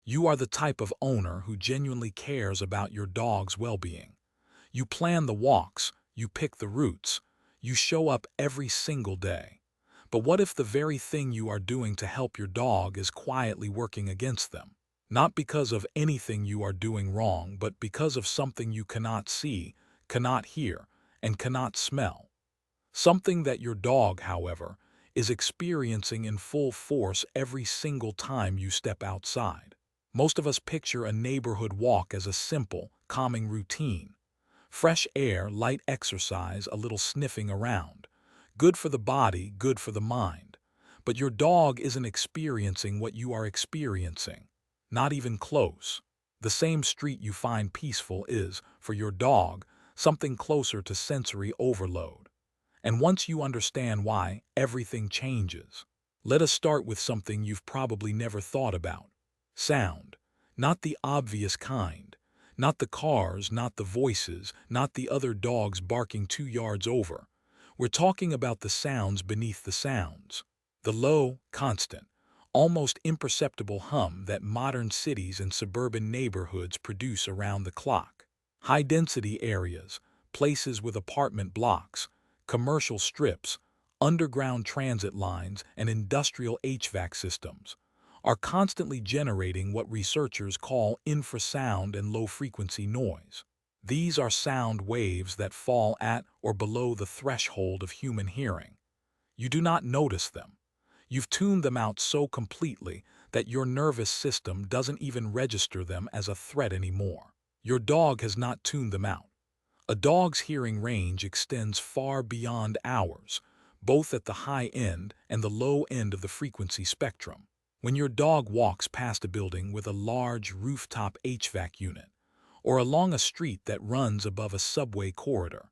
You are the type of owner who genuinely cares about your dog's well-being. You plan the walks, you pick the routes, you show up every single day. But what if the very thing you are doing to help your dog is quietly working against them? Not because of anything you are doing wrong, but because of something you cannot see, cannot hear, and cannot smell. Something that your dog, however, is experiencing in full force every single time you step outside. Most of us picture a neighborhood walk as a simple, calming routine. Fresh air, light exercise, a little sniffing around. Good for the body, good for the mind. But your dog isn't experiencing what you are experiencing. Not even close. The same street you find peaceful is, for your dog, something closer to sensory overload. And once you understand why, everything changes. Let us start with something you've probably never thought about. Sound. Not the obvious kind. Not the cars, not the voices, not the other dogs barking 2 yards over. We're talking about the sounds beneath the sounds. The low, constant, almost imperceptible hum that modern cities and suburban neighborhoods produce around the clock. High-density areas, places with apartment blocks, commercial strips, underground transit lines, and industrial HVAC systems are constantly generating what researchers call infrasound and low-frequency noise. These are sound waves that fall at or below the threshold of human hearing. You do not notice them. You've tuned them out so completely that your nervous system doesn't even register them as a threat anymore. Your dog has not tuned them out. A dog's hearing range extends far beyond ours, both at the high end and the low end of the frequency spectrum. When your dog walks past a building with a large rooftop HVAC unit, or along a street that runs above a subway corridor,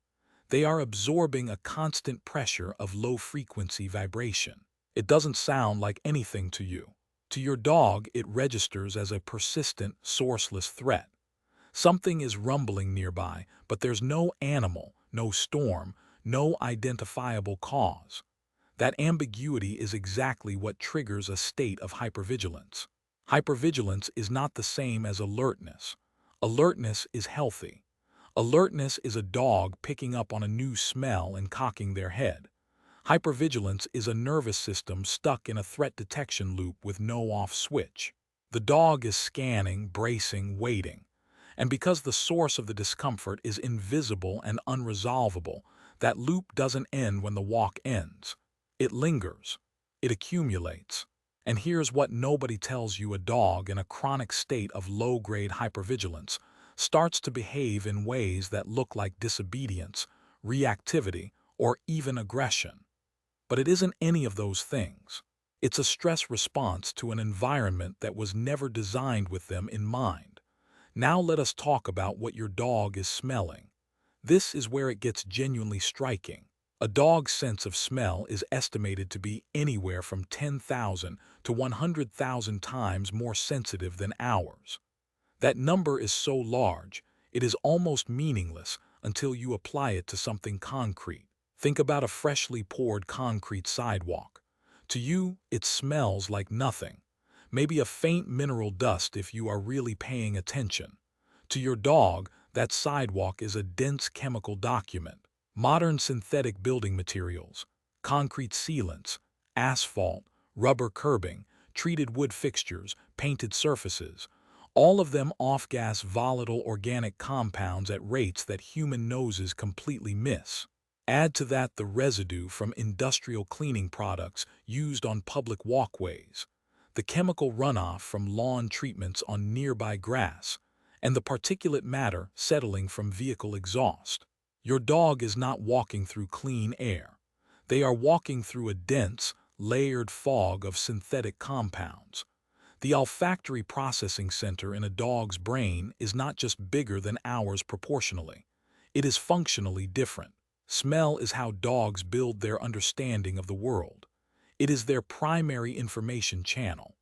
they are absorbing a constant pressure of low-frequency vibration. It doesn't sound like anything to you. To your dog, it registers as a persistent, sourceless threat. Something is rumbling nearby, but there's no animal, no storm, no identifiable cause. That ambiguity is exactly what triggers a state of hypervigilance. Hypervigilance is not the same as alertness. Alertness is healthy. Alertness is a dog picking up on a new smell and cocking their head. Hypervigilance is a nervous system stuck in a threat detection loop with no off switch. The dog is scanning, bracing, waiting. And because the source of the discomfort is invisible and unresolvable, that loop doesn't end when the walk ends. It lingers. It accumulates. And here's what nobody tells you: a dog in a chronic state of low-grade hypervigilance starts to behave in ways that look like disobedience, reactivity, or even aggression. But it isn't any of those things. It's a stress response to an environment that was never designed with them in mind. Now let us talk about what your dog is smelling. This is where it gets genuinely striking. A dog's sense of smell is estimated to be anywhere from 10,000 to 100,000 times more sensitive than ours. That number is so large, it is almost meaningless until you apply it to something concrete. Think about a freshly poured concrete sidewalk. To you, it smells like nothing. Maybe a faint mineral dust if you are really paying attention. To your dog, that sidewalk is a dense chemical document. Modern synthetic building materials, concrete sealants, asphalt, rubber curbing, treated wood fixtures, painted surfaces, all of them off-gas volatile organic compounds at rates that human noses completely miss. Add to that the residue from industrial cleaning products used on public walkways, the chemical runoff from lawn treatments on nearby grass, and the particulate matter settling from vehicle exhaust. Your dog is not walking through clean air. They are walking through a dense, layered fog of synthetic compounds. The olfactory processing center in a dog's brain is not just bigger than ours proportionally. It is functionally different. Smell is how dogs build their understanding of the world. It is their primary information channel.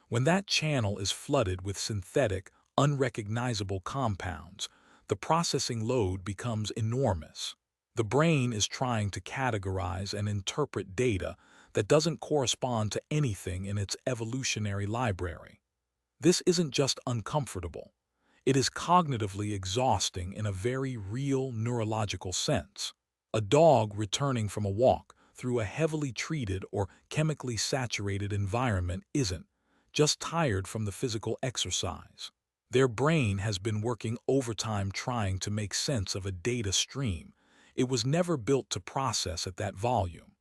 When that channel is flooded with synthetic, unrecognizable compounds, the processing load becomes enormous. The brain is trying to categorize and interpret data that doesn't correspond to anything in its evolutionary library. This isn't just uncomfortable. It is cognitively exhausting in a very real neurological sense. A dog returning from a walk through a heavily treated or chemically saturated environment isn't just tired from the physical exercise. Their brain has been working overtime trying to make sense of a data stream it was never built to process at that volume.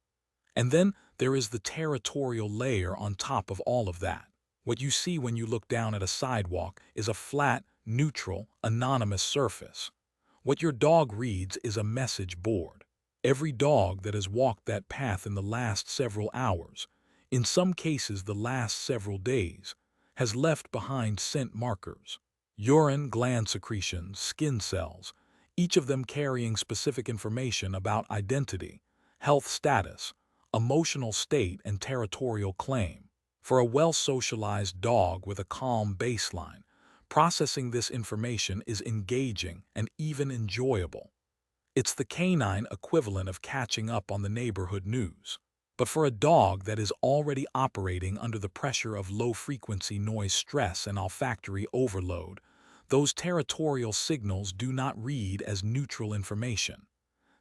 And then there is the territorial layer on top of all of that. What you see when you look down at a sidewalk is a flat, neutral, anonymous surface. What your dog reads is a message board. Every dog that has walked that path in the last several hours, in some cases the last several days, has left behind scent markers. Urine, gland secretions, skin cells, each of them carrying specific information about identity, health status, emotional state, and territorial claim. For a well-socialized dog with a calm baseline, processing this information is engaging and even enjoyable. It's the canine equivalent of catching up on the neighborhood news. But for a dog that is already operating under the pressure of low-frequency noise stress and olfactory overload, those territorial signals do not read as neutral information.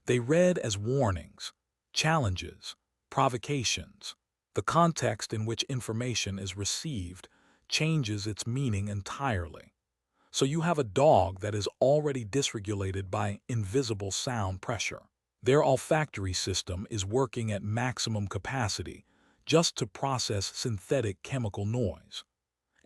They read as warnings, challenges, provocations. The context in which information is received changes its meaning entirely. So you have a dog that is already dysregulated by invisible sound pressure. Their olfactory system is working at maximum capacity just to process synthetic chemical noise.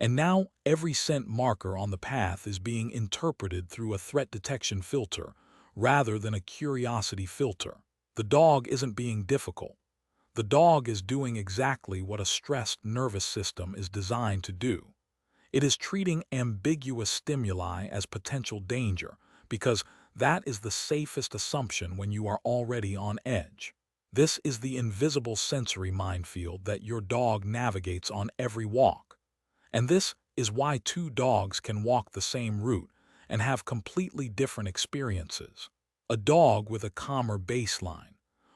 And now every scent marker on the path is being interpreted through a threat detection filter rather than a curiosity filter. The dog isn't being difficult. The dog is doing exactly what a stressed nervous system is designed to do. It is treating ambiguous stimuli as potential danger because that is the safest assumption when you are already on edge. This is the invisible sensory minefield that your dog navigates on every walk. And this is why two dogs can walk the same route and have completely different experiences. A dog with a calmer baseline,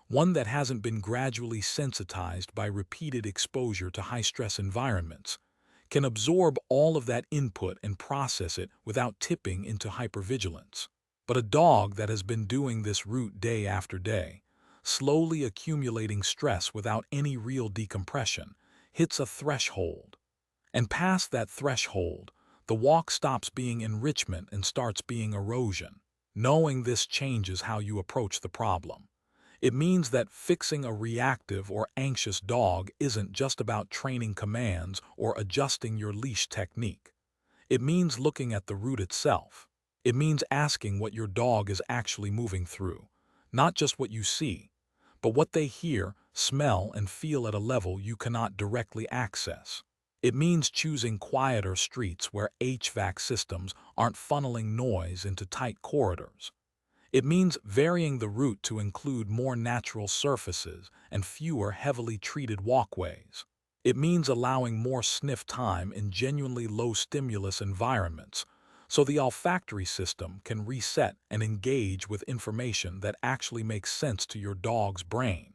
one that hasn't been gradually sensitized by repeated exposure to high-stress environments, can absorb all of that input and process it without tipping into hypervigilance. But a dog that has been doing this route day after day, slowly accumulating stress without any real decompression, hits a threshold. And past that threshold, the walk stops being enrichment and starts being erosion. Knowing this changes how you approach the problem. It means that fixing a reactive or anxious dog isn't just about training commands or adjusting your leash technique. It means looking at the route itself. It means asking what your dog is actually moving through, not just what you see, but what they hear, smell, and feel at a level you cannot directly access. It means choosing quieter streets where HVAC systems aren't funneling noise into tight corridors. It means varying the route to include more natural surfaces and fewer heavily treated walkways. It means allowing more sniff time in genuinely low-stimulus environments so the olfactory system can reset and engage with information that actually makes sense to your dog's brain.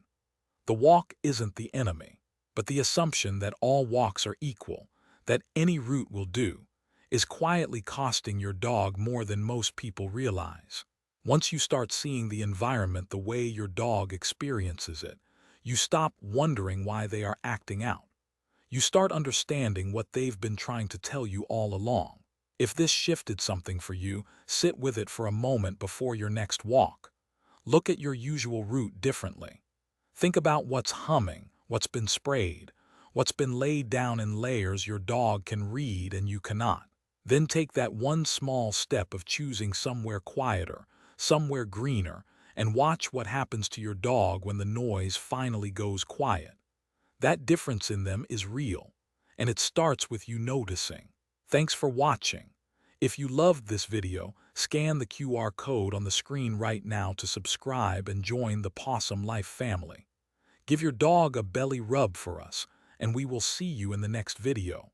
The walk isn't the enemy, but the assumption that all walks are equal, that any route will do, is quietly costing your dog more than most people realize. Once you start seeing the environment the way your dog experiences it, you stop wondering why they are acting out. You start understanding what they've been trying to tell you all along. If this shifted something for you, sit with it for a moment before your next walk. Look at your usual route differently. Think about what's humming, what's been sprayed, what's been laid down in layers your dog can read and you cannot. Then take that one small step of choosing somewhere quieter, somewhere greener, and watch what happens to your dog when the noise finally goes quiet. That difference in them is real, and it starts with you noticing. Thanks for watching. If you loved this video, scan the QR code on the screen right now to subscribe and join the Pawsome Life family. Give your dog a belly rub for us, and we will see you in the next video.